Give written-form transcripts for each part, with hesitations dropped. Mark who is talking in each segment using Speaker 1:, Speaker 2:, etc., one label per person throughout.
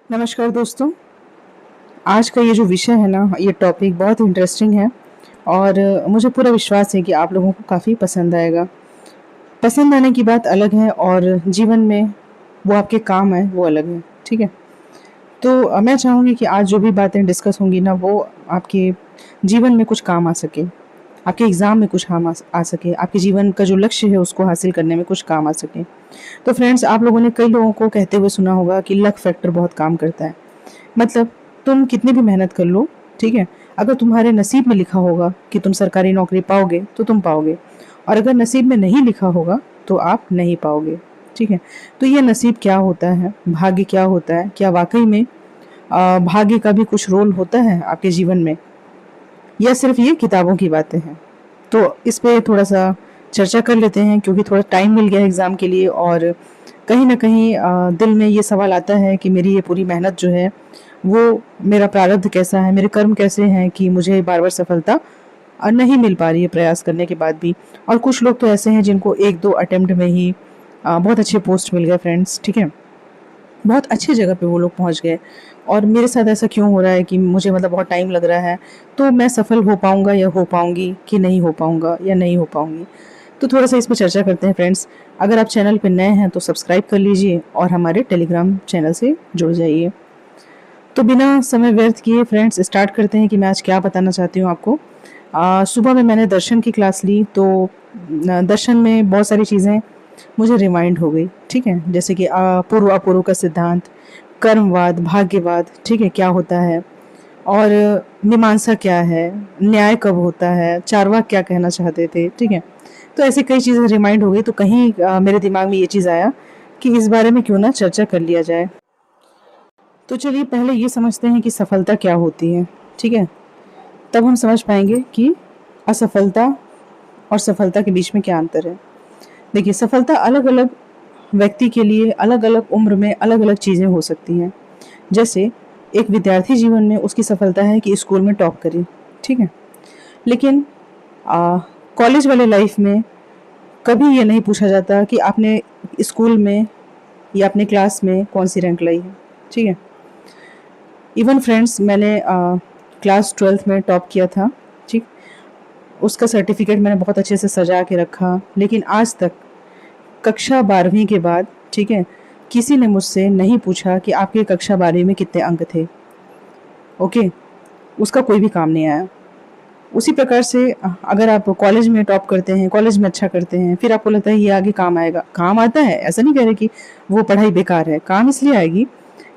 Speaker 1: नमस्कार दोस्तों। आज का ये जो विषय है ना, ये टॉपिक बहुत इंटरेस्टिंग है और मुझे पूरा विश्वास है कि आप लोगों को काफ़ी पसंद आएगा। पसंद आने की बात अलग है और जीवन में वो आपके काम आए वो अलग है, ठीक है? तो मैं चाहूँगी कि आज जो भी बातें डिस्कस होंगी ना, वो आपके जीवन में कुछ काम आ सके, आपके एग्ज़ाम में कुछ काम आ सके, आपके जीवन का जो लक्ष्य है उसको हासिल करने में कुछ काम आ सके। तो फ्रेंड्स, आप लोगों ने कई लोगों को कहते हुए सुना होगा कि लक फैक्टर बहुत काम करता है। मतलब तुम कितनी भी मेहनत कर लो, ठीक है? अगर तुम्हारे नसीब में लिखा होगा कि तुम सरकारी नौकरी पाओगे, तो तुम पाओगे और अगर नसीब में नहीं लिखा होगा, तो आप नहीं पाओगे, ठीक है? तो ये नसीब क्या होता है, भाग्य क्या होता है, क्या वाक़ई में भाग्य का भी कुछ रोल होता है आपके जीवन में या सिर्फ़ ये किताबों की बातें हैं? तो इस पे थोड़ा-सा चर्चा कर लेते हैं क्योंकि थोड़ा टाइम मिल गया है एग्ज़ाम के लिए और कहीं न कहीं दिल में ये सवाल आता है कि मेरी ये पूरी मेहनत जो है, वो मेरा प्रारब्ध कैसा है, मेरे कर्म कैसे हैं कि मुझे बार-बार सफलता नहीं मिल पा रही है प्रयास करने के बाद भी। और कुछ लोग तो ऐसे हैं जिनको 1-2 अटेम्प्ट में ही बहुत अच्छे पोस्ट मिल गए फ्रेंड्स, ठीक है? बहुत अच्छी जगह पे वो लोग पहुँच गए और मेरे साथ ऐसा क्यों हो रहा है कि मुझे मतलब बहुत टाइम लग रहा है, तो मैं सफल हो पाऊँगा या हो पाऊँगी कि नहीं हो पाऊँगा या नहीं हो पाऊँगी? तो थोड़ा-सा इस पे चर्चा करते हैं फ्रेंड्स। अगर आप चैनल पे नए हैं तो सब्सक्राइब कर लीजिए और हमारे टेलीग्राम चैनल से जुड़ जाइए। तो बिना समय व्यर्थ किए फ्रेंड्स स्टार्ट करते हैं कि मैं आज क्या बताना चाहती हूँ आपको। सुबह में मैंने दर्शन की क्लास ली तो दर्शन में बहुत सारी चीज़ें मुझे रिमाइंड हो गई, ठीक है? जैसे कि पूर्व अपूर्व का सिद्धांत, कर्मवाद, भाग्यवाद, ठीक है? क्या होता है और मीमांसा क्या है, न्याय कब होता है, चारवाक क्या कहना चाहते थे, ठीक है? तो ऐसी कई चीज़ें रिमाइंड हो गई तो कहीं मेरे दिमाग में ये चीज़ आया कि इस बारे में क्यों ना चर्चा कर लिया जाए। तो चलिए पहले ये समझते हैं कि सफलता क्या होती है, ठीक है? तब हम समझ पाएँगे कि असफलता और सफलता के बीच में क्या अंतर है। देखिए, सफलता अलग-अलग व्यक्ति के लिए अलग-अलग उम्र में अलग-अलग चीज़ें हो सकती हैं। जैसे एक विद्यार्थी जीवन में उसकी सफलता है कि स्कूल में टॉप करी, ठीक है? लेकिन अ, कॉलेज वाले लाइफ में कभी ये नहीं पूछा जाता कि आपने स्कूल में या अपने क्लास में कौन-सी रैंक लाई है, ठीक है? इवन फ्रेंड्स मैंने क्लास 12th में टॉप किया था, ठीक? उसका सर्टिफ़िकेट मैंने बहुत अच्छे से सजा के रखा, लेकिन आज तक कक्षा 12वीं के बाद, ठीक है, किसी ने मुझसे नहीं पूछा कि आपके कक्षा 12वीं में कितने अंक थे, ओके? उसका कोई भी काम नहीं आया। उसी प्रकार से अगर आप कॉलेज में टॉप करते हैं, कॉलेज में अच्छा करते हैं, फिर आपको लगता है ये आगे काम आएगा, काम आता है, ऐसा नहीं कह रहे कि वो पढ़ाई बेकार है, काम इसलिए आएगी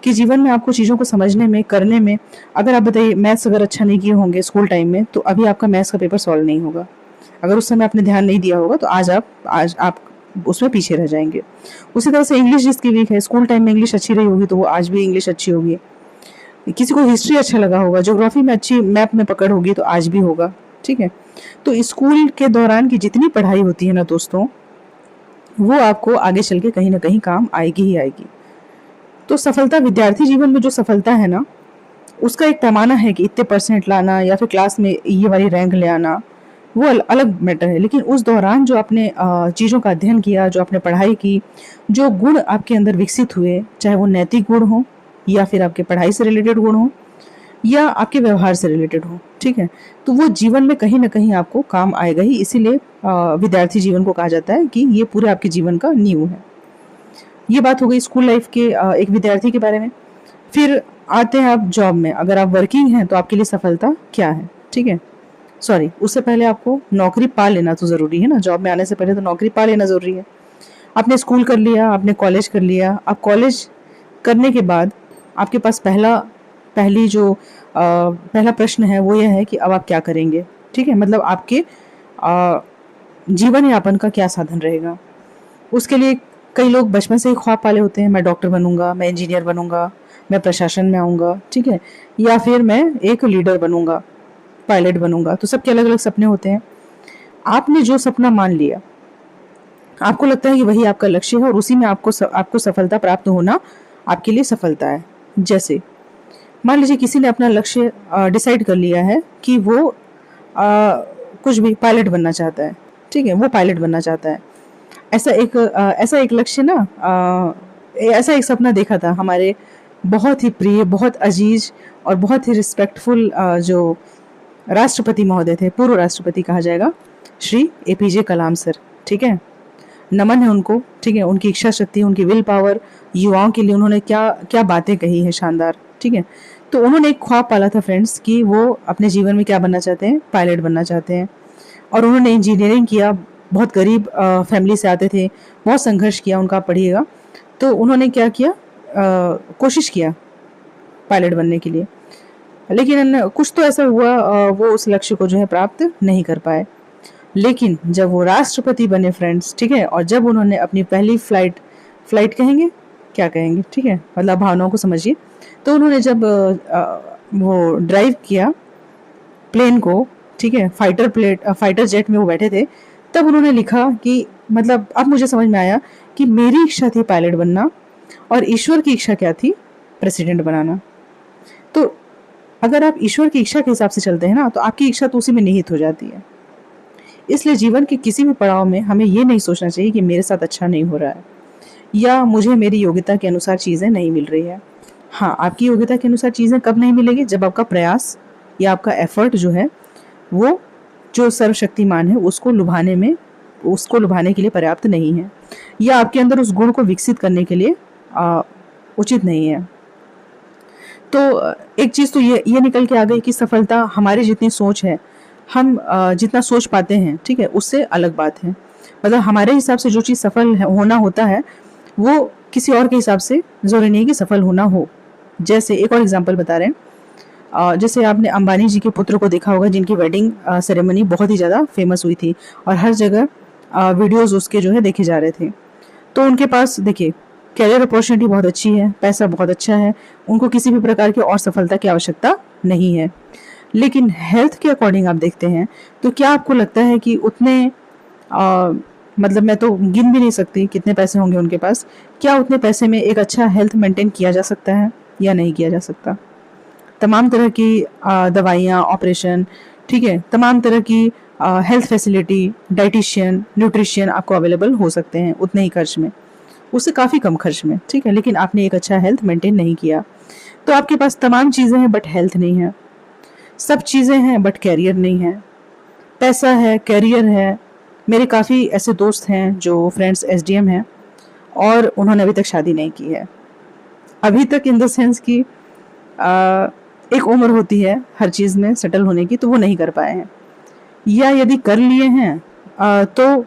Speaker 1: कि जीवन में आपको चीज़ों को समझने में, करने में अगर आप बताइए मैथ्स अगर अच्छा नहीं किए होंगे स्कूल टाइम में, तो अभी आपका मैथ्स का पेपर सॉल्व नहीं होगा। अगर उस समय आपने ध्यान नहीं दिया होगा, तो आज आप उसमें पीछे रह जाएँगे। उसी तरह से इंग्लिश जिसकी वीक है, स्कूल टाइम में इंग्लिश अच्छी रही होगी, तो वो आज भी इंग्लिश अच्छी होगी। किसी को हिस्ट्री अच्छा लगा होगा, ज्योग्राफी में अच्छी मैप में पकड़ होगी, तो आज भी होगा, ठीक है? तो स्कूल के दौरान की जितनी पढ़ाई होती है ना दोस्तों, वो आपको आगे चल के कहीं न कहीं काम आएगी ही आएगी। तो सफलता विद्यार्थी जीवन में जो सफलता है ना, उसका एक पैमाना है कि इतने परसेंट लाना या फिर क्लास में ये वाली रैंक ले आना, वो अलग मैटर है। लेकिन उस दौरान जो आपने चीज़ों का अध्ययन किया, जो आपने पढ़ाई की, जो गुण आपके अंदर विकसित हुए, चाहे वो नैतिक गुण हों या फिर आपके पढ़ाई से रिलेटेड गुण हों या आपके व्यवहार से रिलेटेड हो, ठीक है? तो वो जीवन में कहीं न कहीं आपको काम आएगा ही, इसीलिए विद्यार्थी जीवन को कहा जाता है कि ये पूरे आपके जीवन का नींव है। ये बात हो गई स्कूल लाइफ के एक विद्यार्थी के बारे में। फिर आते हैं आप जॉब में, अगर आप वर्किंग हैं तो आपके लिए सफलता क्या है, ठीक है? सॉरी, उससे पहले आपको नौकरी पा लेना तो ज़रूरी है ना, जॉब में आने से पहले तो नौकरी पा लेना ज़रूरी है। आपने स्कूल कर लिया, आपने कॉलेज कर लिया, अब कॉलेज करने के बाद आपके पास पहली जो पहला प्रश्न है वो ये है कि अब आप क्या करेंगे? ठीक है? मतलब आपके जीवन यापन का क्या साधन रहेगा? उसके लिए कई लोग बचपन से ही ख्वाब पाले होते हैं, मैं डॉक्टर बनूँगा, मैं इंजीनियर बनूँगा, मैं प्रशासन में आऊँगा, ठीक है? या फिर मैं एक लीडर बनूँगा, पायलट बनूँगा, तो सबके अलग-अलग सपने होते हैं। आपने जो सपना मान लिया, आपको लगता है कि वही आपका लक्ष्य है और उसी में आपको सफलता प्राप्त होना आपके लिए सफलता है। जैसे मान लीजिए किसी ने अपना लक्ष्य डिसाइड कर लिया है कि वो कुछ भी पायलट बनना चाहता है, ठीक है? वो पायलट बनना चाहता है। ऐसा एक लक्ष्य ना ऐसा एक सपना देखा था हमारे बहुत ही प्रिय, बहुत अजीज और बहुत ही रिस्पेक्टफुल जो राष्ट्रपति महोदय थे, पूर्व राष्ट्रपति कहा जाएगा, श्री एपीजे कलाम सर। ठीक है, नमन है उनको। ठीक है, उनकी इच्छा शक्ति, उनकी विल पावर, युवाओं के लिए उन्होंने क्या क्या बातें कही है शानदार। ठीक है, तो उन्होंने एक ख्वाब पाला था फ्रेंड्स कि वो अपने जीवन में क्या बनना चाहते हैं, पायलट बनना चाहते हैं। और उन्होंने इंजीनियरिंग किया, बहुत गरीब फैमिली से आते थे, बहुत संघर्ष किया उनका, आप पढ़िएगा। तो उन्होंने क्या किया, कोशिश किया पायलट बनने के लिए, लेकिन कुछ तो ऐसा हुआ, वो उस लक्ष्य को जो है प्राप्त नहीं कर पाए। लेकिन जब वो राष्ट्रपति बने फ्रेंड्स, ठीक है, और जब उन्होंने अपनी पहली फ्लाइट, फ्लाइट कहेंगे क्या कहेंगे, ठीक है, मतलब भावनाओं को समझिए, तो उन्होंने जब वो ड्राइव किया प्लेन को, ठीक है, फाइटर जेट में वो बैठे थे, तब उन्होंने लिखा कि मतलब अब मुझे समझ में आया कि मेरी इच्छा थी पायलट बनना और ईश्वर की इच्छा क्या थी, प्रेसिडेंट बनाना। तो अगर आप ईश्वर की इच्छा के हिसाब से चलते हैं ना, तो आपकी इच्छा तो उसी में निहित हो जाती है। इसलिए जीवन के किसी भी पड़ाव में हमें ये नहीं सोचना चाहिए कि मेरे साथ अच्छा नहीं हो रहा है या मुझे मेरी योग्यता के अनुसार चीज़ें नहीं मिल रही है। हाँ, आपकी योग्यता के अनुसार चीज़ें कब नहीं मिलेगी, जब आपका प्रयास या आपका एफर्ट जो है वो जो सर्वशक्तिमान है उसको लुभाने के लिए पर्याप्त नहीं है, या आपके अंदर उस गुण को विकसित करने के लिए उचित नहीं है। तो एक चीज़ तो ये निकल के आ गई कि सफलता हमारी जितनी सोच है, हम जितना सोच पाते हैं, ठीक है, उससे अलग बात है। मतलब हमारे हिसाब से जो चीज़ सफल होना होता है, वो किसी और के हिसाब से ज़रूरी नहीं कि सफल होना हो। जैसे एक और एग्जांपल बता रहे हैं, जैसे आपने अंबानी जी के पुत्र को देखा होगा, जिनकी वेडिंग सेरेमनी बहुत ही ज़्यादा फेमस हुई थी और हर जगह वीडियोज़ उसके जो है देखे जा रहे थे। तो उनके पास देखिए करियर अपॉर्चुनिटी बहुत अच्छी है, पैसा बहुत अच्छा है, उनको किसी भी प्रकार की और सफलता की आवश्यकता नहीं है। लेकिन हेल्थ के अकॉर्डिंग आप देखते हैं तो क्या आपको लगता है कि उतने मतलब मैं तो गिन भी नहीं सकती कितने पैसे होंगे उनके पास, क्या उतने पैसे में एक अच्छा हेल्थ मेंटेन किया जा सकता है या नहीं किया जा सकता? तमाम तरह की दवाइयाँ, ऑपरेशन, ठीक है, तमाम तरह की हेल्थ फैसिलिटी, डाइटिशियन, न्यूट्रिशियन आपको अवेलेबल हो सकते हैं उतने ही खर्च में, उससे काफ़ी कम खर्च में, ठीक है, लेकिन आपने एक अच्छा हेल्थ मेंटेन नहीं किया। तो आपके पास तमाम चीज़ें हैं बट हेल्थ नहीं है, सब चीज़ें हैं बट कैरियर नहीं है। पैसा है, कैरियर है। मेरे काफ़ी ऐसे दोस्त हैं जो फ्रेंड्स एसडीएम हैं और उन्होंने अभी तक शादी नहीं की है। अभी तक इन द सेंस कि एक उम्र होती है हर चीज़ में सेटल होने की, तो वो नहीं कर पाए हैं, या यदि कर लिए हैं तो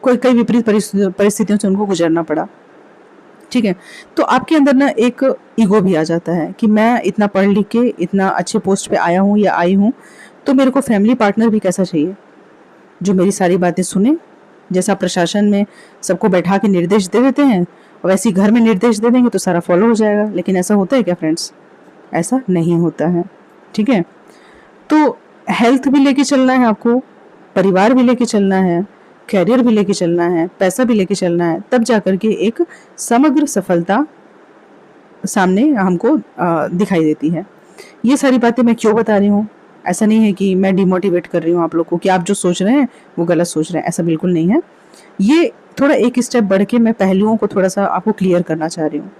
Speaker 1: कोई कई विपरीत परिस्थितियों से उनको गुजरना पड़ा। ठीक है, तो आपके अंदर ना एक ईगो भी आ जाता है कि मैं इतना पढ़ लिख के इतना अच्छे पोस्ट पे आया हूँ या आई हूँ, तो मेरे को फैमिली पार्टनर भी कैसा चाहिए जो मेरी सारी बातें सुने। जैसा प्रशासन में सबको बैठा के निर्देश दे देते हैं, वैसे ही घर में निर्देश दे देंगे तो सारा फॉलो हो जाएगा। लेकिन ऐसा होता है क्या फ्रेंड्स? ऐसा नहीं होता है। ठीक है, तो हेल्थ भी लेके चलना है आपको, परिवार भी लेके चलना है, कैरियर भी लेके चलना है, पैसा भी लेके चलना है, तब जाकर के एक समग्र सफलता सामने हमको दिखाई देती है। ये सारी बातें मैं क्यों बता रही हूँ? ऐसा नहीं है कि मैं डिमोटिवेट कर रही हूँ आप लोग को कि आप जो सोच रहे हैं वो गलत सोच रहे हैं, ऐसा बिल्कुल नहीं है। ये थोड़ा एक स्टेप बढ़ के मैं पहलुओं को थोड़ा सा आपको क्लियर करना चाह रही हूँ।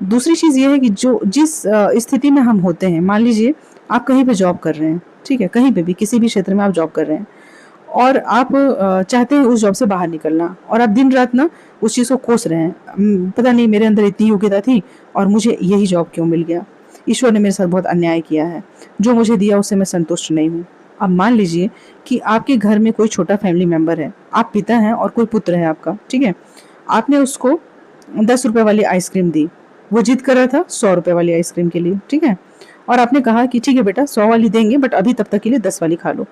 Speaker 1: दूसरी चीज़ ये है कि जो जिस स्थिति में हम होते हैं, मान लीजिए आप कहीं पे जॉब कर रहे हैं, ठीक है, कहीं पे भी किसी भी क्षेत्र में आप जॉब कर रहे हैं और आप चाहते हैं उस जॉब से बाहर निकलना, और आप दिन रात ना उस चीज़ को कोस रहे हैं, पता नहीं मेरे अंदर इतनी योग्यता थी और मुझे यही जॉब क्यों मिल गया, ईश्वर ने मेरे साथ बहुत अन्याय किया है, जो मुझे दिया उससे मैं संतुष्ट नहीं हूँ। अब मान लीजिए कि आपके घर में कोई छोटा फैमिली मेम्बर है, आप पिता हैं और कोई पुत्र है आपका, ठीक है, आपने उसको 10 रुपए वाली आइसक्रीम दी, वो जिद कर रहा था 100 रुपए वाली आइसक्रीम के लिए, ठीक है, और आपने कहा कि ठीक है बेटा 100 वाली देंगे बट अभी तब तक के लिए 10 वाली खा लो।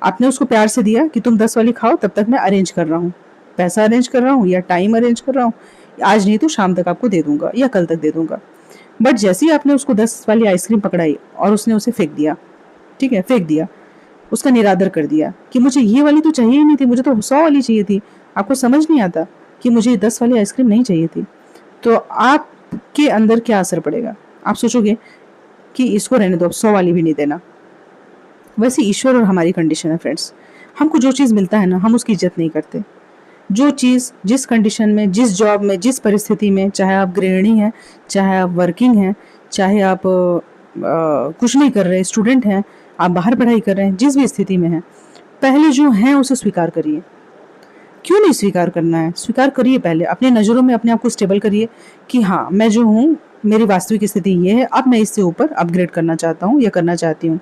Speaker 1: आपने उसको प्यार से दिया कि तुम 10 वाली खाओ, तब तक मैं अरेंज कर रहा हूँ, पैसा अरेंज कर रहा हूँ या टाइम अरेंज कर रहा हूँ, आज नहीं तो शाम तक आपको दे दूंगा या कल तक दे दूंगा। बट जैसे ही आपने उसको 10 वाली आइसक्रीम पकड़ाई और उसने उसे फेंक दिया, ठीक है, फेंक दिया, उसका निरादर कर दिया कि मुझे ये वाली तो चाहिए ही नहीं थी, मुझे तो 100 वाली चाहिए थी, आपको समझ नहीं आता कि मुझे 10 वाली आइसक्रीम नहीं चाहिए थी, तो आपके अंदर क्या असर पड़ेगा? आप सोचोगे कि इसको रहने दो, अब 100 वाली भी नहीं देना। वैसे ईश्वर और हमारी कंडीशन है फ्रेंड्स, हमको जो चीज़ मिलता है ना, हम उसकी इज्जत नहीं करते। जो चीज़ जिस कंडीशन में, जिस जॉब में, जिस परिस्थिति में, चाहे आप गृहिणी हैं, चाहे आप वर्किंग हैं, चाहे आप कुछ नहीं कर रहे, स्टूडेंट हैं, आप बाहर पढ़ाई कर रहे हैं, जिस भी स्थिति में हैं, पहले जो हैं उसे स्वीकार करिए। क्यों नहीं स्वीकार करना है? स्वीकार करिए पहले, अपनी नज़रों में अपने आप को स्टेबल करिए कि हाँ, मैं जो हूँ, मेरी वास्तविक स्थिति ये है, अब मैं इससे ऊपर अपग्रेड करना चाहता हूँ या करना चाहती हूँ।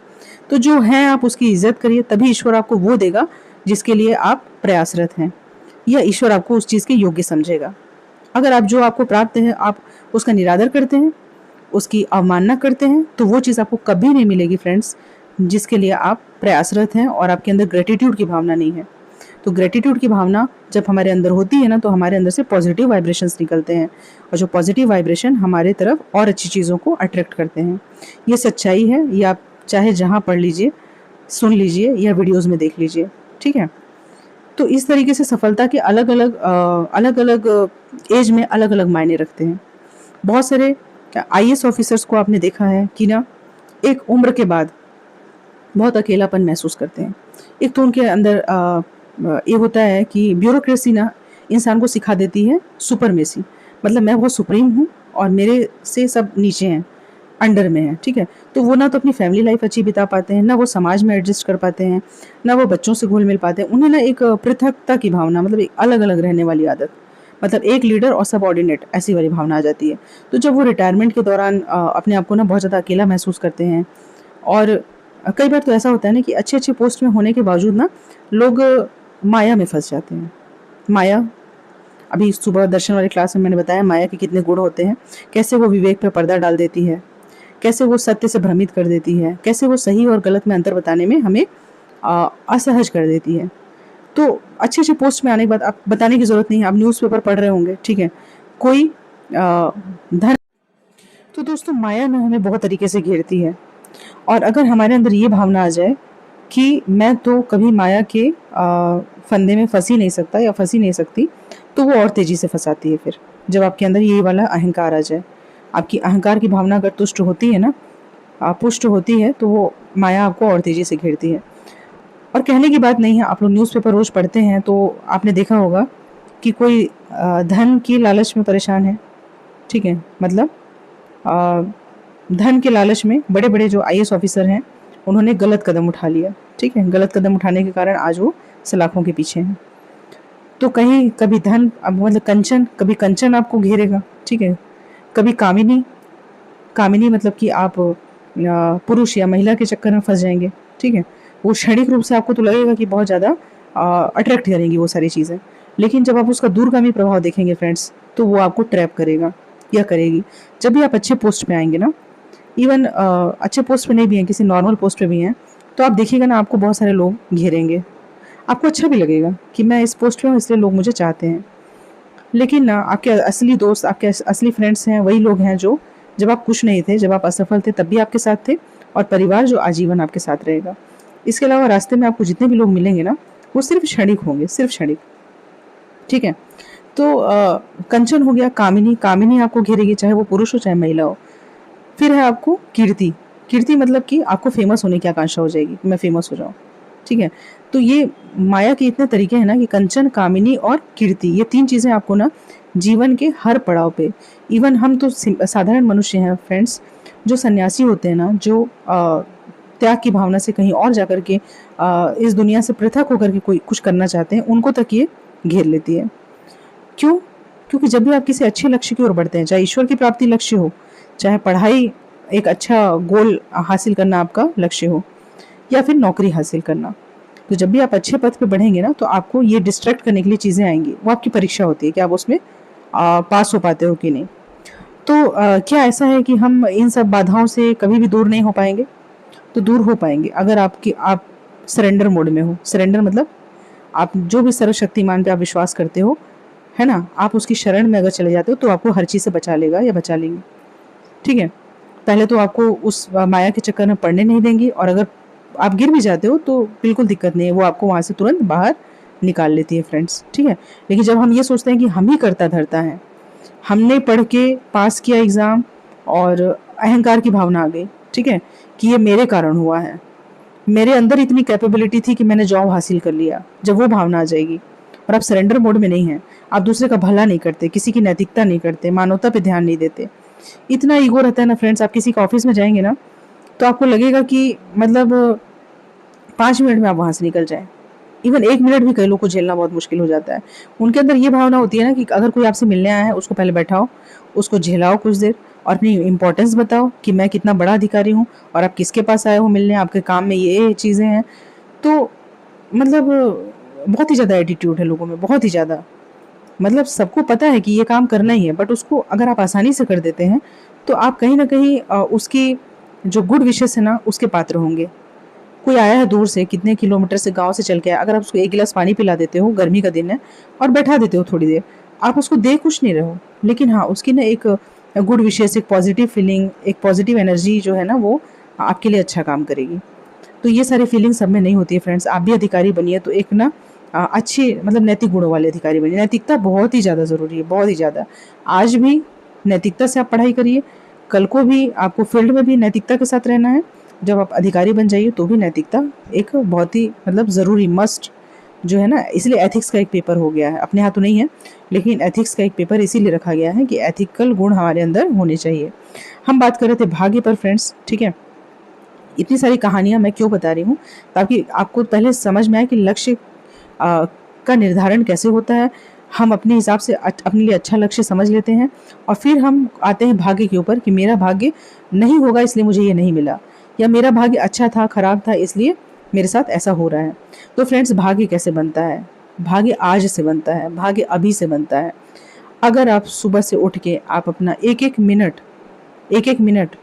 Speaker 1: तो जो हैं आप उसकी इज़्ज़त करिए, तभी ईश्वर आपको वो देगा जिसके लिए आप प्रयासरत हैं, या ईश्वर आपको उस चीज़ के योग्य समझेगा। अगर आप जो आपको प्राप्त है, आप उसका निरादर करते हैं, उसकी अवमानना करते हैं, तो वो चीज़ आपको कभी नहीं मिलेगी फ्रेंड्स, जिसके लिए आप प्रयासरत हैं और आपके अंदर ग्रेटिट्यूड की भावना नहीं है। तो ग्रेटिट्यूड की भावना जब हमारे अंदर होती है ना, तो हमारे अंदर से पॉजिटिव वाइब्रेशंस निकलते हैं, और जो पॉजिटिव वाइब्रेशन हमारे तरफ और अच्छी चीज़ों को अट्रैक्ट करते हैं। ये सच्चाई है, ये आप चाहे जहाँ पढ़ लीजिए, सुन लीजिए या वीडियोज़ में देख लीजिए, ठीक है? तो इस तरीके से सफलता के अलग अलग एज में अलग अलग मायने रखते हैं। बहुत सारे आईएएस ऑफिसर्स को आपने देखा है कि ना, एक उम्र के बाद बहुत अकेलापन महसूस करते हैं। एक तो उनके अंदर ये होता है कि ब्यूरोक्रेसी ना इंसान को सिखा देती है सुपरमेसी, मतलब मैं बहुत सुप्रीम हूँ और मेरे से सब नीचे हैं, अंडर में हैं, ठीक है? तो वो ना तो अपनी फैमिली लाइफ अच्छी बिता पाते हैं, ना वो समाज में एडजस्ट कर पाते हैं, ना वो बच्चों से घुल मिल पाते हैं। उन्हें ना एक पृथकता की भावना, मतलब एक अलग-अलग रहने वाली आदत, मतलब एक लीडर और सबऑर्डिनेट, ऐसी वाली भावना आ जाती है। तो जब वो रिटायरमेंट के दौरान अपने आप को ना बहुत ज़्यादा अकेला महसूस करते हैं, और कई बार तो ऐसा होता है ना कि अच्छे-अच्छे पोस्ट में होने के बावजूद ना लोग माया में फँस जाते हैं। माया, अभी सुबह दर्शन वाली क्लास में मैंने बताया माया के कितने गुण होते हैं, कैसे वो विवेक पे पर्दा डाल देती है, कैसे वो सत्य से भ्रमित कर देती है, कैसे वो सही और गलत में अंतर बताने में हमें असहज कर देती है। तो अच्छे-अच्छे पोस्ट में आने के बाद आप बताने की ज़रूरत नहीं है, आप न्यूज़पेपर पढ़ रहे होंगे, ठीक है? कोई धन, तो दोस्तों माया ना हमें बहुत तरीके से घेरती है, और अगर हमारे अंदर ये भावना आ जाए कि मैं तो कभी माया के फंदे में फँस ही नहीं सकता या फँस ही नहीं सकती, तो वो और तेज़ी से फँसाती है फिर। जब आपके अंदर ये वाला अहंकार आ जाए, आपकी अहंकार की भावना अगर तुष्ट होती है ना, पुष्ट होती है, तो वो माया आपको और तेज़ी से घेरती है। और कहने की बात नहीं है, आप लोग न्यूज़पेपर रोज़ पढ़ते हैं तो आपने देखा होगा कि कोई धन की लालच में परेशान है, ठीक है? मतलब अ, धन के लालच में बड़े-बड़े जो आईएएस ऑफिसर हैं, उन्होंने गलत कदम उठा लिया, ठीक है? गलत कदम उठाने के कारण आज वो सलाखों के पीछे हैं। तो कहीं कभी धन, अब मतलब कंचन, कभी कंचन आपको घेरेगा, ठीक है? कभी कामिनी, कामिनी मतलब कि आप पुरुष या महिला के चक्कर में फँस जाएँगे, ठीक है? वो क्षणिक रूप से आपको तो लगेगा कि बहुत ज़्यादा अट्रैक्ट करेंगी वो सारी चीज़ें, लेकिन जब आप उसका दूरगामी प्रभाव देखेंगे फ्रेंड्स, तो वो आपको ट्रैप करेगा या करेगी। जब भी आप अच्छे पोस्ट पे आएँगे ना, इवन अच्छे पोस्ट पे नहीं भी हैं, किसी नॉर्मल पोस्ट पे भी हैं, तो आप देखिएगा ना आपको बहुत सारे लोग घेरेंगे। आपको अच्छा भी लगेगा कि मैं इस पोस्ट पे हूँ इसलिए लोग मुझे चाहते हैं। लेकिन ना आपके असली दोस्त, आपके असली फ्रेंड्स हैं, वही लोग हैं जो जब आप खुश नहीं थे, जब आप असफल थे तब भी आपके साथ थे, और परिवार जो आजीवन आपके साथ रहेगा। इसके अलावा रास्ते में आपको जितने भी लोग मिलेंगे ना, वो सिर्फ़ क्षणिक होंगे, सिर्फ़ क्षणिक, ठीक है? तो कंचन हो गया, कामिनी, कामिनी आपको घेरेगी, चाहे वो पुरुष हो चाहे महिला हो। फिर है आपको कीर्ति, कीर्ति मतलब कि आपको फ़ेमस होने की आकांक्षा हो जाएगी, मैं फ़ेमस हो जाऊँ, ठीक है? तो ये माया के इतने तरीके हैं ना कि कंचन, कामिनी और कीर्ति, ये 3 चीज़ें आपको ना जीवन के हर पड़ाव पे, इवन हम तो साधारण मनुष्य हैं फ्रेंड्स, जो सन्यासी होते हैं ना, जो त्याग की भावना से कहीं और जाकर के इस दुनिया से पृथक होकर के कोई कुछ करना चाहते हैं, उनको तक ये घेर लेती है। क्यों? क्योंकि जब भी आप किसी अच्छे लक्ष्य की ओर बढ़ते हैं, चाहे ईश्वर की प्राप्ति लक्ष्य हो, चाहे पढ़ाई, एक अच्छा गोल हासिल करना आपका लक्ष्य हो, या फिर नौकरी हासिल करना, तो जब भी आप अच्छे पथ पे बढ़ेंगे ना, तो आपको ये डिस्ट्रैक्ट करने के लिए चीज़ें आएँगी। वो आपकी परीक्षा होती है कि आप उसमें पास हो पाते हो कि नहीं। तो क्या ऐसा है कि हम इन सब बाधाओं से कभी भी दूर नहीं हो पाएँगे? तो दूर हो पाएँगे अगर आप सरेंडर मोड में हो। सरेंडर मतलब आप जो भी सर्वशक्तिमान पे आप विश्वास करते हो, है ना? आप उसकी शरण में अगर चले जाते हो, तो आपको हर चीज़ से बचा लेगा या बचा लेंगी, ठीक है? पहले तो आपको उस माया के चक्कर में पड़ने नहीं देंगी, और अगर आप गिर भी जाते हो तो बिल्कुल दिक्कत नहीं है, वो आपको वहाँ से तुरंत बाहर निकाल लेती है फ्रेंड्स, ठीक है? लेकिन जब हम ये सोचते हैं कि हम ही करता-धरता हैं, हमने पढ़ के पास किया एग्ज़ाम, और अहंकार की भावना आ गई, ठीक है? कि ये मेरे कारण हुआ है, मेरे अंदर इतनी कैपेबिलिटी थी कि मैंने जॉब हासिल कर लिया। जब वो भावना आ जाएगी, और आप सरेंडर मोड में नहीं हैं, आप दूसरे का भला नहीं करते, किसी की नैतिकता नहीं करते, मानवता पे ध्यान नहीं देते, इतना ईगो रहता है ना फ्रेंड्स, आप किसी के ऑफिस में जाएंगे ना तो आपको लगेगा कि मतलब 5 मिनट में आप वहाँ से निकल जाएं। इवन 1 मिनट भी कई लोग को झेलना बहुत मुश्किल हो जाता है। उनके अंदर ये भावना होती है ना कि अगर कोई आपसे मिलने आया है उसको पहले बैठाओ, उसको झेलाओ कुछ देर और अपनी इम्पोर्टेंस बताओ कि मैं कितना बड़ा अधिकारी हूँ और आप किसके पास आए हो मिलने, आपके काम में ये चीज़ें हैं। तो मतलब बहुत ही ज़्यादा एटीट्यूड है लोगों में, बहुत ही ज़्यादा। मतलब सबको पता है कि ये काम करना ही है, बट उसको अगर आप आसानी से कर देते हैं तो आप कहीं ना कहीं उसकी जो गुड विशेस है ना उसके पात्र होंगे। कोई आया है दूर से, कितने किलोमीटर से गांव से चल के आया, अगर आप उसको 1 गिलास पानी पिला देते हो, गर्मी का दिन है, और बैठा देते हो थोड़ी देर, आप उसको दे कुछ नहीं रहे हो, लेकिन हाँ उसकी ना एक गुड विशेस, एक पॉजिटिव फीलिंग, एक पॉजिटिव एनर्जी जो है ना वो आपके लिए अच्छा काम करेगी। तो ये सारी फीलिंग सब में नहीं होती है फ्रेंड्स। आप भी अधिकारी बनिए तो एक ना अच्छे मतलब नैतिक गुणों वाले अधिकारी बनिए। नैतिकता बहुत ही ज़्यादा ज़रूरी है, बहुत ही ज़्यादा। आज भी नैतिकता से आप पढ़ाई करिए, कल को भी आपको फील्ड में भी नैतिकता के साथ रहना है। जब आप अधिकारी बन जाइए तो भी नैतिकता एक बहुत ही मतलब ज़रूरी मस्ट जो है ना, इसलिए एथिक्स का एक पेपर हो गया है, अपने हाथों नहीं है लेकिन एथिक्स का एक पेपर इसीलिए रखा गया है कि एथिकल गुण हमारे अंदर होने चाहिए। हम बात कर रहे थे भाग्य पर फ्रेंड्स, ठीक है। इतनी सारी कहानियाँ मैं क्यों बता रही हूँ, ताकि आपको पहले समझ में आए कि लक्ष्य का निर्धारण कैसे होता है। हम अपने हिसाब से अपने लिए अच्छा लक्ष्य समझ लेते हैं और फिर हम आते हैं भाग्य के ऊपर कि मेरा भाग्य नहीं होगा इसलिए मुझे ये नहीं मिला, या मेरा भाग्य अच्छा था खराब था इसलिए मेरे साथ ऐसा हो रहा है। तो फ्रेंड्स भाग्य कैसे बनता है? भाग्य आज से बनता है, भाग्य अभी से बनता है। अगर आप सुबह से उठ के आप अपना एक एक मिनट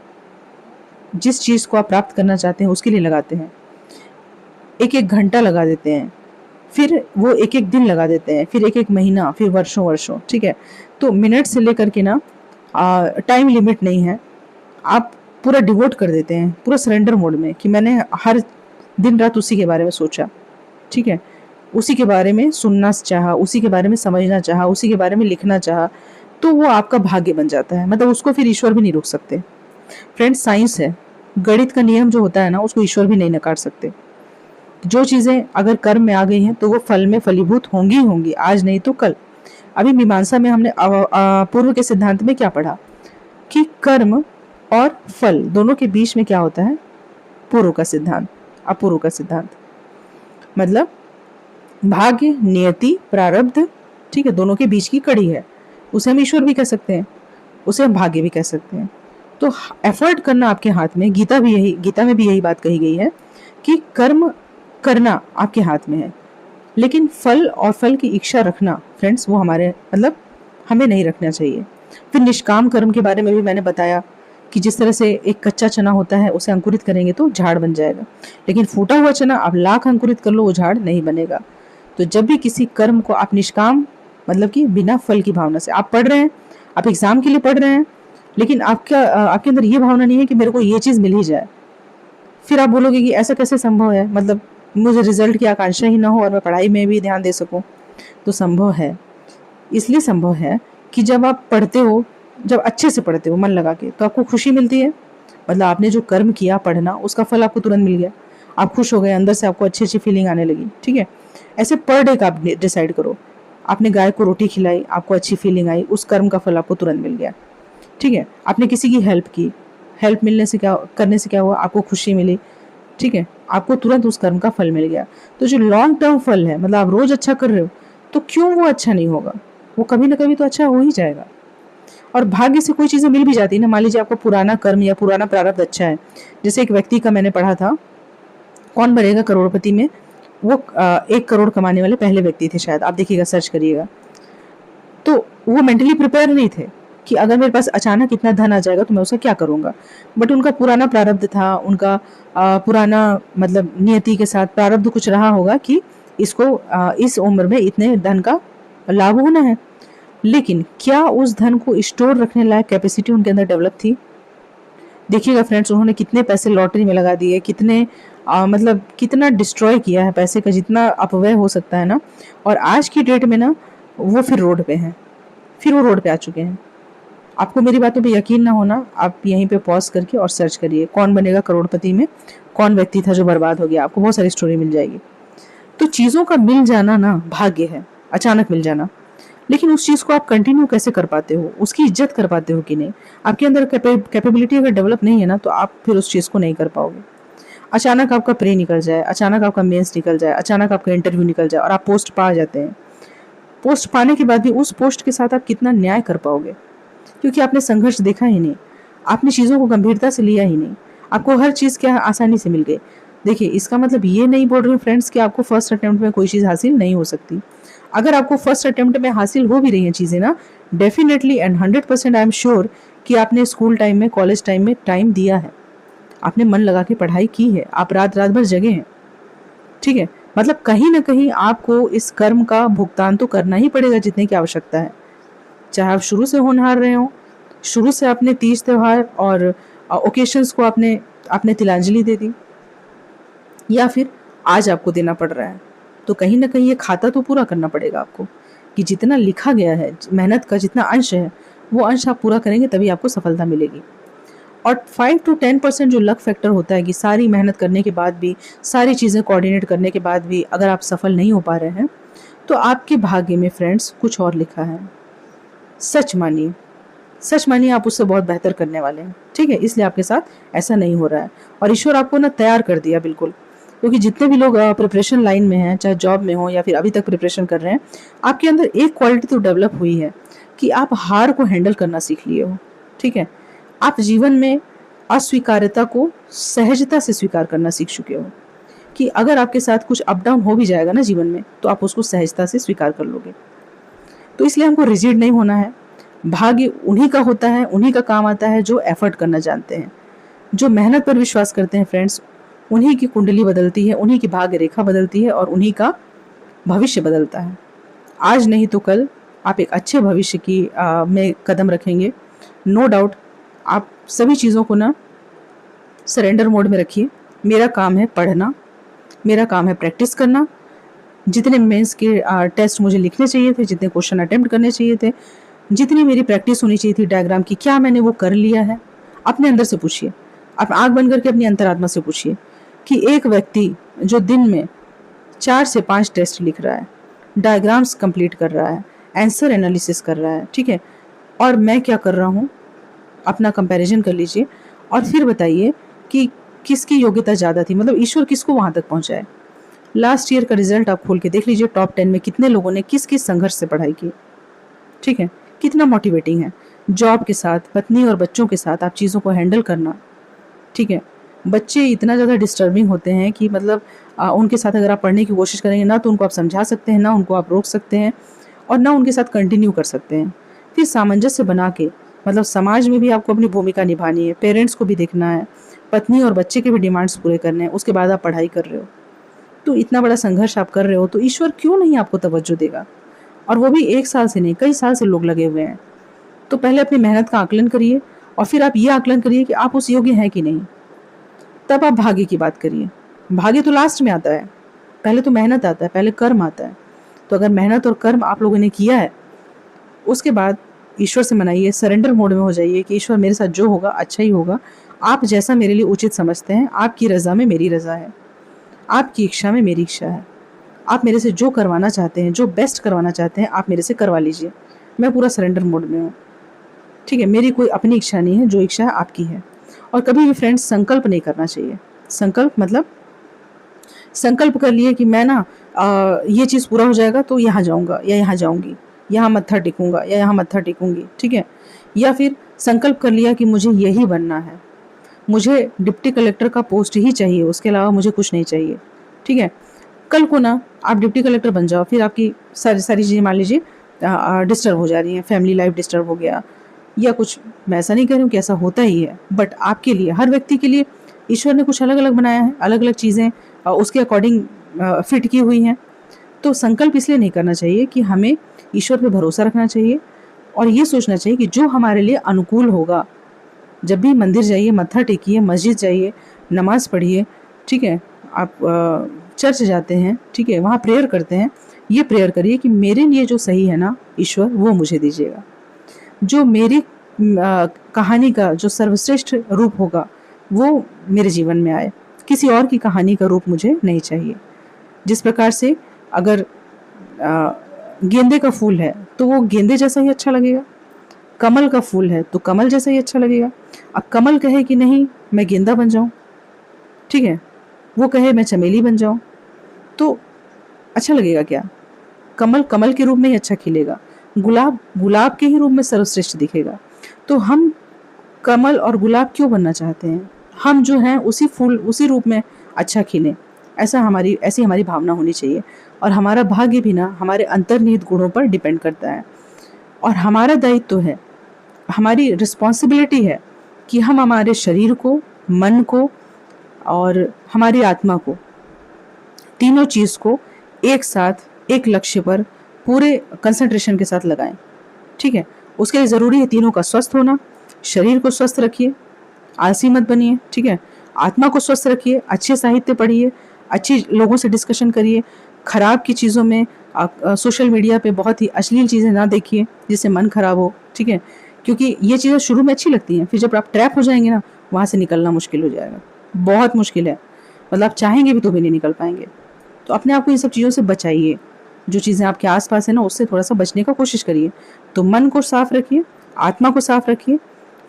Speaker 1: जिस चीज़ को आप प्राप्त करना चाहते हैं उसके लिए लगाते हैं, एक एक घंटा लगा देते हैं, फिर वो एक एक दिन लगा देते हैं, फिर एक एक महीना, फिर वर्षों वर्षों, ठीक है। तो मिनट से लेकर के ना टाइम लिमिट नहीं है, आप पूरा डिवोट कर देते हैं, पूरा सरेंडर मोड में कि मैंने हर दिन रात उसी के बारे में सोचा, ठीक है, उसी के बारे में सुनना चाहा, उसी के बारे में समझना चाहा, उसी के बारे में लिखना चाहा, तो वो आपका भाग्य बन जाता है। मतलब उसको फिर ईश्वर भी नहीं रोक सकते। फ्रेंड्स साइंस है, गणित का नियम जो होता है ना उसको ईश्वर भी नहीं नकार सकते। जो चीज़ें अगर कर्म में आ गई हैं तो वो फल में फलीभूत होंगी ही होंगी, आज नहीं तो कल। अभी मीमांसा में हमने पूर्व के सिद्धांत में क्या पढ़ा कि कर्म और फल दोनों के बीच में क्या होता है? पूर्व का सिद्धांत, अपूर्व का सिद्धांत। मतलब भाग्य, नियति, प्रारब्ध, ठीक है, दोनों के बीच की कड़ी है। उसे हम ईश्वर भी कह सकते हैं, उसे हम भाग्य भी कह सकते हैं। तो एफर्ट करना आपके हाथ में, गीता में भी यही बात कही गई है कि कर्म करना आपके हाथ में है, लेकिन फल और फल की इच्छा रखना फ्रेंड्स वो हमारे मतलब हमें नहीं रखना चाहिए। फिर निष्काम कर्म के बारे में भी मैंने बताया कि जिस तरह से एक कच्चा चना होता है उसे अंकुरित करेंगे तो झाड़ बन जाएगा, लेकिन फूटा हुआ चना आप लाख अंकुरित कर लो वो झाड़ नहीं बनेगा। तो जब भी किसी कर्म को आप निष्काम मतलब कि बिना फल की भावना से आप पढ़ रहे हैं, आप एग्जाम के लिए पढ़ रहे हैं, लेकिन आपके अंदर ये भावना नहीं है कि मेरे को ये चीज़ मिल ही जाए, फिर आप बोलोगे कि ऐसा कैसे संभव है, मतलब मुझे रिजल्ट की आकांक्षा ही ना हो और मैं पढ़ाई में भी ध्यान दे सकूं। तो संभव है, इसलिए संभव है कि जब आप पढ़ते हो, जब अच्छे से पढ़ते हो मन लगा के, तो आपको खुशी मिलती है। मतलब आपने जो कर्म किया पढ़ना उसका फल आपको तुरंत मिल गया, आप खुश हो गए, अंदर से आपको अच्छी अच्छी फीलिंग आने लगी, ठीक है। ऐसे पर डे का आप डिसाइड करो, आपने गाय को रोटी खिलाई, आपको अच्छी फीलिंग आई, उस कर्म का फल आपको तुरंत मिल गया, ठीक है। आपने किसी की हेल्प की, हेल्प मिलने से क्या करने से क्या हुआ, आपको खुशी मिली, ठीक है, आपको तुरंत उस कर्म का फल मिल गया। तो जो लॉन्ग टर्म फल है, मतलब आप रोज अच्छा कर रहे हो तो क्यों वो अच्छा नहीं होगा, वो कभी ना कभी तो अच्छा हो ही जाएगा। और भाग्य से कोई चीज़ें मिल भी जाती है ना, मान लीजिए आपका पुराना कर्म या पुराना प्रारब्ध अच्छा है। जैसे एक व्यक्ति का मैंने पढ़ा था, कौन बनेगा करोड़पति में, वो 1 करोड़ कमाने वाले पहले व्यक्ति थे शायद, आप देखिएगा सर्च करिएगा। तो वो मेंटली प्रिपेयर नहीं थे कि अगर मेरे पास अचानक इतना धन आ जाएगा तो मैं उसका क्या करूँगा। बट उनका पुराना प्रारब्ध था, उनका पुराना मतलब नियति के साथ प्रारब्ध कुछ रहा होगा कि इसको इस उम्र में इतने धन का लाभ होना है। लेकिन क्या उस धन को स्टोर रखने लायक कैपेसिटी उनके अंदर डेवलप थी? देखिएगा फ्रेंड्स, उन्होंने कितने पैसे लॉटरी में लगा दिए, कितने मतलब कितना डिस्ट्रॉय किया है पैसे का, जितना अपव्यय हो सकता है ना। और आज की डेट में ना वो फिर रोड पे हैं, फिर वो रोड पे आ चुके हैं। आपको मेरी बातों पे यकीन ना होना, आप यहीं पे पॉज करके और सर्च करिए कौन बनेगा करोड़पति में, कौन व्यक्ति था जो बर्बाद हो गया, आपको बहुत सारी स्टोरी मिल जाएगी। तो चीज़ों का मिल जाना ना भाग्य है, अचानक मिल जाना। लेकिन उस चीज़ को आप कंटिन्यू कैसे कर पाते हो, उसकी इज्जत कर पाते हो कि नहीं, आपके अंदर कैपेबिलिटी अगर डेवलप नहीं है ना, तो आप फिर उस चीज़ को नहीं कर पाओगे। अचानक आपका प्रे निकल जाए, अचानक आपका मेंस निकल जाए, अचानक आपका इंटरव्यू निकल जाए और आप पोस्ट पा जाते हैं। पोस्ट पाने के बाद भी उस पोस्ट के साथ आप कितना न्याय कर पाओगे? क्योंकि आपने संघर्ष देखा ही नहीं, आपने चीज़ों को गंभीरता से लिया ही नहीं, आपको हर चीज़ क्या है आसानी से मिल गई। देखिए, इसका मतलब ये नहीं बोल रही हूँ फ्रेंड्स कि आपको फर्स्ट अटेम्प्ट में कोई चीज़ हासिल नहीं हो सकती। अगर आपको फर्स्ट अटेम्प्ट में हासिल हो भी रही हैं चीज़ें ना, definitely and 100% I am sure कि आपने स्कूल टाइम में, कॉलेज टाइम में टाइम दिया है, आपने मन लगा के पढ़ाई की है, आप रात रात भर जगे हैं, ठीक है? मतलब कहीं न कहीं आपको इस कर्म का भुगतान तो करना ही पड़ेगा जितने की आवश्यकता है। चाहे आप शुरू से होनहार रहे हों, शुरू से आपने तीज त्योहार और ओकेशंस को आपने तिलांजलि दे दी, या फिर आज आपको देना पड़ रहा है, तो कहीं न कहीं ये खाता तो पूरा करना पड़ेगा आपको कि जितना लिखा गया है, मेहनत का जितना अंश है, वो अंश आप पूरा करेंगे तभी आपको सफलता मिलेगी। और 5 टू 10% जो लक फैक्टर होता है कि सारी मेहनत करने के बाद भी, सारी चीज़ें कोऑर्डिनेट करने के बाद भी अगर आप सफल नहीं हो पा रहे हैं, तो आपके भाग्य में फ्रेंड्स कुछ और लिखा है। सच मानिए, सच मानिए आप उससे बहुत बेहतर करने वाले हैं, ठीक है? इसलिए आपके साथ ऐसा नहीं हो रहा है और ईश्वर आपको ना तैयार कर दिया बिल्कुल। क्योंकि जितने भी लोग प्रिपरेशन लाइन में हैं, चाहे जॉब में हो या फिर अभी तक प्रिपरेशन कर रहे हैं, आपके अंदर एक क्वालिटी तो डेवलप हुई है कि आप हार को हैंडल करना सीख लिए हो, ठीक है? आप जीवन में अस्वीकार्यता को सहजता से स्वीकार करना सीख चुके हो कि अगर आपके साथ कुछ अप डाउन हो भी जाएगा ना जीवन में, तो आप उसको सहजता से स्वीकार कर लोगे। तो इसलिए हमको रिजिड नहीं होना है। भाग्य उन्हीं का होता है, उन्हीं का काम आता है जो एफर्ट करना जानते हैं, जो मेहनत पर विश्वास करते हैं फ्रेंड्स। उन्हीं की कुंडली बदलती है, उन्हीं की भाग्य रेखा बदलती है और उन्हीं का भविष्य बदलता है। आज नहीं तो कल आप एक अच्छे भविष्य की में कदम रखेंगे। नो डाउट आप सभी चीज़ों को ना सरेंडर मोड में रखिए। मेरा काम है पढ़ना, मेरा काम है प्रैक्टिस करना। जितने मेंस के टेस्ट मुझे लिखने चाहिए थे, जितने क्वेश्चन अटेम्प्ट करने चाहिए थे, जितनी मेरी प्रैक्टिस होनी चाहिए थी डायग्राम की, क्या मैंने वो कर लिया है? अपने अंदर से पूछिए, आप आँख बंद करके अपनी अंतरात्मा से पूछिए कि एक व्यक्ति जो दिन में 4 से 5 टेस्ट लिख रहा है, डायग्राम्स कंप्लीट कर रहा है, आंसर एनालिसिस कर रहा है, ठीक है? और मैं क्या कर रहा हूँ, अपना कंपैरिजन कर लीजिए और फिर बताइए कि किसकी योग्यता ज़्यादा थी, मतलब ईश्वर किसको वहाँ तक पहुँचाए। लास्ट ईयर का रिजल्ट आप खोल के देख लीजिए, टॉप 10 में कितने लोगों ने किस किस संघर्ष से पढ़ाई की, ठीक है? कितना मोटिवेटिंग है। जॉब के साथ, पत्नी और बच्चों के साथ आप चीज़ों को हैंडल करना, ठीक है? बच्चे इतना ज़्यादा डिस्टर्बिंग होते हैं कि मतलब उनके साथ अगर आप पढ़ने की कोशिश करेंगे ना, तो उनको आप समझा सकते हैं, ना उनको आप रोक सकते हैं और ना उनके साथ कंटिन्यू कर सकते हैं। फिर सामंजस्य बना के, मतलब समाज में भी आपको अपनी भूमिका निभानी है, पेरेंट्स को भी देखना है, पत्नी और बच्चे के भी डिमांड्स पूरे करने हैं, उसके बाद आप पढ़ाई कर रहे हो। तो इतना बड़ा संघर्ष आप कर रहे हो, तो ईश्वर क्यों नहीं आपको तवज्जो देगा? और वो भी 1 साल से नहीं, कई साल से लोग लगे हुए हैं। तो पहले अपनी मेहनत का आकलन करिए और फिर आप ये आकलन करिए कि आप उस योग्य हैं कि नहीं। तब आप भाग्य की बात करिए। भाग्य तो लास्ट में आता है, पहले तो मेहनत आता है, पहले कर्म आता है। तो अगर मेहनत और कर्म आप लोगों ने किया है, उसके बाद ईश्वर से मनाइए, सरेंडर मोड में हो जाइए कि ईश्वर मेरे साथ जो होगा अच्छा ही होगा। आप जैसा मेरे लिए उचित समझते हैं, आपकी रज़ा में मेरी रज़ा है, आपकी इच्छा में मेरी इच्छा है। आप मेरे से जो करवाना चाहते हैं, जो बेस्ट करवाना चाहते हैं, आप मेरे से करवा लीजिए। मैं पूरा सरेंडर मोड में हूँ, ठीक है? मेरी कोई अपनी इच्छा नहीं है, जो इच्छा है आपकी है। और कभी भी फ्रेंड्स संकल्प नहीं करना चाहिए। संकल्प मतलब संकल्प कर लिए कि मैं ना ये चीज़ पूरा हो जाएगा तो यहाँ जाऊँगा या यहाँ जाऊँगी, यहाँ मत्था टेकूँगा या यहाँ मत्था टेकूँगी, ठीक है? या फिर संकल्प कर लिया कि मुझे यही बनना है, मुझे डिप्टी कलेक्टर का पोस्ट ही चाहिए, उसके अलावा मुझे कुछ नहीं चाहिए, ठीक है? कल को ना आप डिप्टी कलेक्टर बन जाओ, फिर आपकी सारी सारी चीज़ें मान लीजिए डिस्टर्ब हो जा रही हैं, फैमिली लाइफ डिस्टर्ब हो गया या कुछ। मैं ऐसा नहीं कह रही हूँ कि ऐसा होता ही है, बट आपके लिए, हर व्यक्ति के लिए ईश्वर ने कुछ अलग अलग बनाया है, अलग अलग चीज़ें उसके अकॉर्डिंग फिट की हुई हैं। तो संकल्प इसलिए नहीं करना चाहिए कि हमें ईश्वर पे भरोसा रखना चाहिए और ये सोचना चाहिए कि जो हमारे लिए अनुकूल होगा। जब भी मंदिर जाइए, मत्था टेकिए, मस्जिद जाइए, नमाज़ पढ़िए, ठीक है? आप चर्च जाते हैं, ठीक है? वहाँ प्रेयर करते हैं, ये प्रेयर करिए कि मेरे लिए जो सही है ना ईश्वर, वो मुझे दीजिएगा। जो मेरी कहानी का जो सर्वश्रेष्ठ रूप होगा, वो मेरे जीवन में आए। किसी और की कहानी का रूप मुझे नहीं चाहिए। जिस प्रकार से अगर गेंदे का फूल है तो वो गेंदे जैसा ही अच्छा लगेगा, कमल का फूल है तो कमल जैसा ही अच्छा लगेगा। अब कमल कहे कि नहीं मैं गेंदा बन जाऊं, ठीक है, वो कहे मैं चमेली बन जाऊं, तो अच्छा लगेगा क्या? कमल कमल के रूप में ही अच्छा खिलेगा, गुलाब गुलाब के ही रूप में सर्वश्रेष्ठ दिखेगा। तो हम कमल और गुलाब क्यों बनना चाहते हैं? हम जो हैं उसी फूल उसी रूप में अच्छा खिलें, ऐसी हमारी भावना होनी चाहिए। और हमारा भाग्य भी ना हमारे अंतर्निहित गुणों पर डिपेंड करता है। और हमारा दायित्व तो है, हमारी रिस्पॉन्सिबिलिटी है कि हम हमारे शरीर को, मन को और हमारी आत्मा को, तीनों चीज़ को एक साथ एक लक्ष्य पर पूरे कंसंट्रेशन के साथ लगाएं। ठीक है, उसके लिए ज़रूरी है तीनों का स्वस्थ होना। शरीर को स्वस्थ रखिए, आलसी मत बनिए, ठीक है, आत्मा को स्वस्थ रखिए, अच्छे साहित्य पढ़िए, अच्छी लोगों से डिस्कशन करिए, खराब की चीज़ों में सोशल मीडिया पे बहुत ही अश्लील चीज़ें ना देखिए जिससे मन खराब हो, ठीक है, क्योंकि ये चीज़ें शुरू में अच्छी लगती हैं, फिर जब आप ट्रैप हो जाएंगे ना, वहाँ से निकलना मुश्किल हो जाएगा, बहुत मुश्किल है, मतलब आप चाहेंगे भी तो भी नहीं निकल पाएंगे। तो अपने आप को इन सब चीज़ों से बचाइए, जो चीज़ें आपके आसपास है ना उससे थोड़ा सा बचने का कोशिश करिए। तो मन को साफ रखिए, आत्मा को साफ रखिए,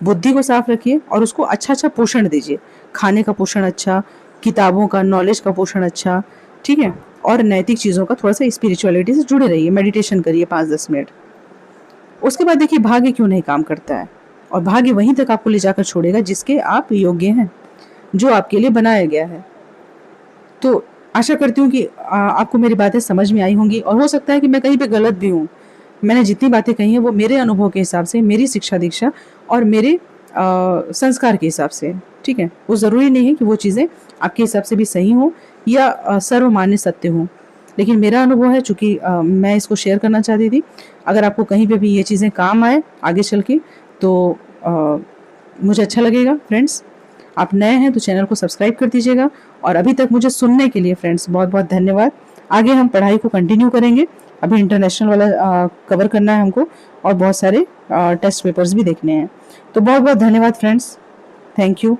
Speaker 1: बुद्धि को साफ रखिए और उसको अच्छा अच्छा पोषण दीजिए, खाने का पोषण अच्छा, किताबों का नॉलेज का पोषण अच्छा, ठीक है, और नैतिक चीज़ों का थोड़ा सा स्पिरिचुअलिटी से जुड़े रहिए, मेडिटेशन करिए 5-10 मिनट। उसके बाद देखिए भाग्य क्यों नहीं काम करता है, और भाग्य वहीं तक आपको ले जाकर छोड़ेगा जिसके आप योग्य हैं, जो आपके लिए बनाया गया है। तो आशा करती हूँ कि आपको मेरी बातें समझ में आई होंगी, और हो सकता है कि मैं कहीं पे गलत भी हूँ। मैंने जितनी बातें कही हैं वो मेरे अनुभव के हिसाब से, मेरी शिक्षा दीक्षा और मेरे संस्कार के हिसाब से, ठीक है। वो ज़रूरी नहीं है कि वो चीज़ें आपके हिसाब से भी सही हों या सर्वमान्य सत्य हों, लेकिन मेरा अनुभव है, चूँकि मैं इसको शेयर करना चाहती थी। अगर आपको कहीं पे भी ये चीज़ें काम आए आगे चल के तो मुझे अच्छा लगेगा फ्रेंड्स। आप नए हैं तो चैनल को सब्सक्राइब कर दीजिएगा, और अभी तक मुझे सुनने के लिए फ्रेंड्स बहुत बहुत धन्यवाद। आगे हम पढ़ाई को कंटिन्यू करेंगे, अभी इंटरनेशनल वाला कवर करना है हमको, और बहुत सारे टेस्ट पेपर्स भी देखने हैं। तो बहुत बहुत धन्यवाद फ्रेंड्स, थैंक यू।